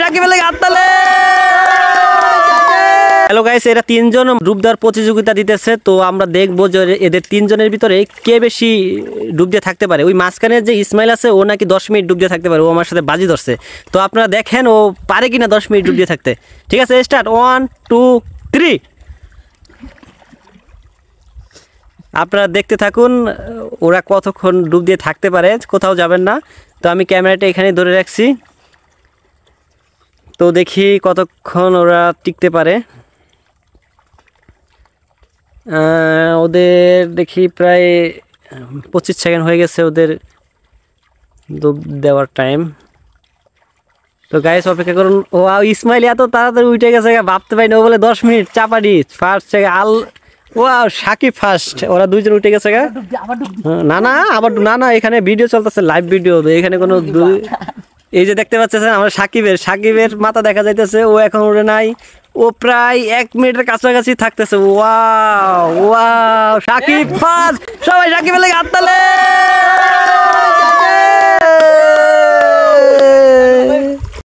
সাকিবের লাগে হাততালি। হ্যালো গাইস, এরা তিনজন ডুব দেওয়ার প্রতিযোগিতা দিতেছে। তো আমরা দেখবো যে এদের তিনজনের ভিতরে কে বেশি ডুব দিয়ে থাকতে পারে। ওই মাঝখানে যে ইসমাইল আছে, ও নাকি 10 মিনিট ডুব দিয়ে থাকতে পারে, ও আমার সাথে বাজি ধরছে। তো আপনারা দেখেন ও পারে কিনা 10 মিনিট ডুব দিয়ে থাকতে। ঠিক আছে, স্টার্ট। 1 2 3। আপনারা দেখতে থাকুন ওরা কতক্ষণ ডুব দিয়ে থাকতে পারে, কোথাও যাবেন না। তো আমি ক্যামেরাটা এখানে ধরে রাখছি, তো দেখি কতক্ষণ ওরা টিকতে পারে। ওদের দেখি প্রায় 25 সেকেন্ড হয়ে গেছে ওদের ডুব দেওয়ার টাইম। তো গাইস অপেক্ষা করুন। ও ইসমাইল এত তাড়াতাড়ি উঠে গেছে, ভাবতে পারি না। ও বলে 10 মিনিট চাপাডি ফার্স্ট। সাকিব ফার্স্ট, ওরা দুইজন উঠে গেছে গা। না না আবার না, এখানে ভিডিও চলতেছে, লাইভ ভিডিও। এখানে কোনো এই যে দেখতে পাচ্ছেন আমার সাকিবের মাথা দেখা যাইতেছে, ও এখন উঠে নাই। ও প্রায় 1 মিনিটের কাছাকাছি থাকতেছে। Wow wow, Shakib first. সবাই সাকিবের লাগে হাততালি।